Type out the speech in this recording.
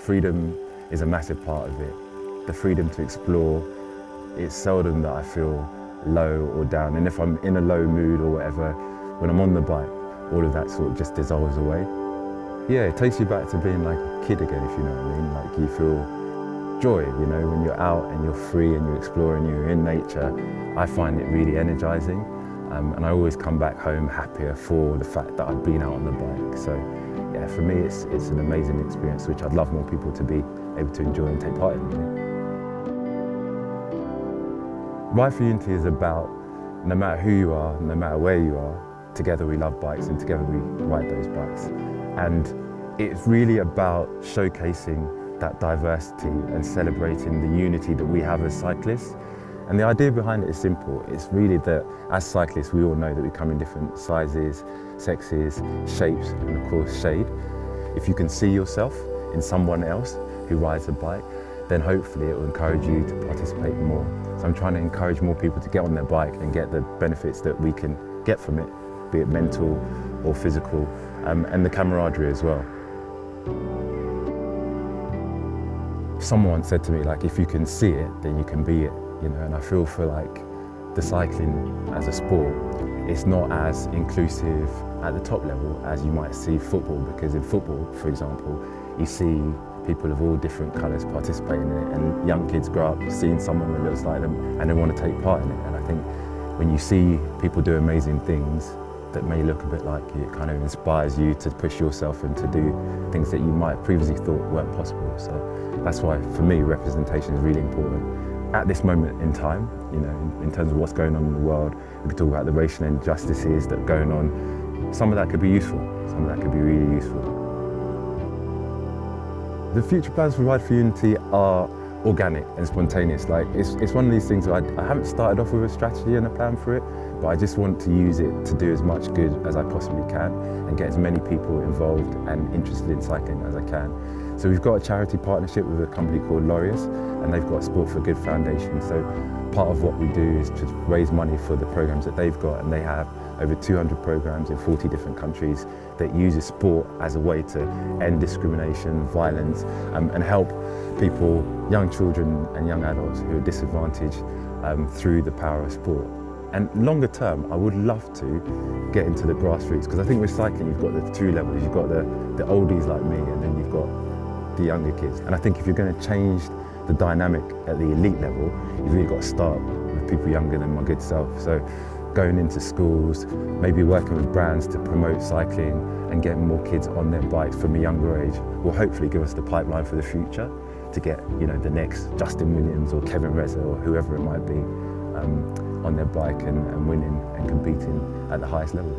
freedom is a massive part of it. The freedom to explore. It's seldom that I feel low or down, and if I'm in a low mood or whatever, when I'm on the bike, all of that sort of just dissolves away. Yeah, it takes you back to being like a kid again, if you know what I mean. Like you feel joy, you know, when you're out and you're free and you're exploring, you're in nature. I find it really energizing, and I always come back home happier for the fact that I've been out on the bike. So yeah, for me it's an amazing experience which I'd love more people to be able to enjoy and take part in. Really. Ride for Unity is about, no matter who you are, no matter where you are, together we love bikes and together we ride those bikes. And it's really about showcasing that diversity and celebrating the unity that we have as cyclists. And the idea behind it is simple. It's really that as cyclists, we all know that we come in different sizes, sexes, shapes, and of course shade. If you can see yourself in someone else who rides a bike, then hopefully it will encourage you to participate more. So I'm trying to encourage more people to get on their bike and get the benefits that we can get from it, be it mental or physical, and the camaraderie as well. Someone said to me, like, if you can see it, then you can be it, you know, and I feel for like the cycling as a sport, it's not as inclusive at the top level as you might see football, because in football, for example, you see people of all different colours participating in it, and young kids grow up seeing someone that looks like them and they want to take part in it. And I think when you see people do amazing things that may look a bit like you, it kind of inspires you to push yourself and to do things that you might previously thought weren't possible. So that's why, for me, representation is really important. At this moment in time, you know, in terms of what's going on in the world, we could talk about the racial injustices that are going on. Some of that could be useful, some of that could be really useful. The future plans for Ride for Unity are organic and spontaneous. Like it's one of these things where I haven't started off with a strategy and a plan for it, but I just want to use it to do as much good as I possibly can and get as many people involved and interested in cycling as I can. So we've got a charity partnership with a company called Laureus, and they've got a Sport for Good Foundation. So part of what we do is to raise money for the programs that they've got, and they have over 200 programs in 40 different countries that uses sport as a way to end discrimination, violence, and help people, young children and young adults who are disadvantaged through the power of sport. And longer term, I would love to get into the grassroots, because I think with cycling you've got the two levels. You've got the oldies like me, and then you've got the younger kids. And I think if you're going to change the dynamic at the elite level, you've really got to start with people younger than my good self. So going into schools, maybe working with brands to promote cycling and getting more kids on their bikes from a younger age will hopefully give us the pipeline for the future to get, you know, the next Justin Williams or Kevin Reza or whoever it might be on their bike and winning and competing at the highest level.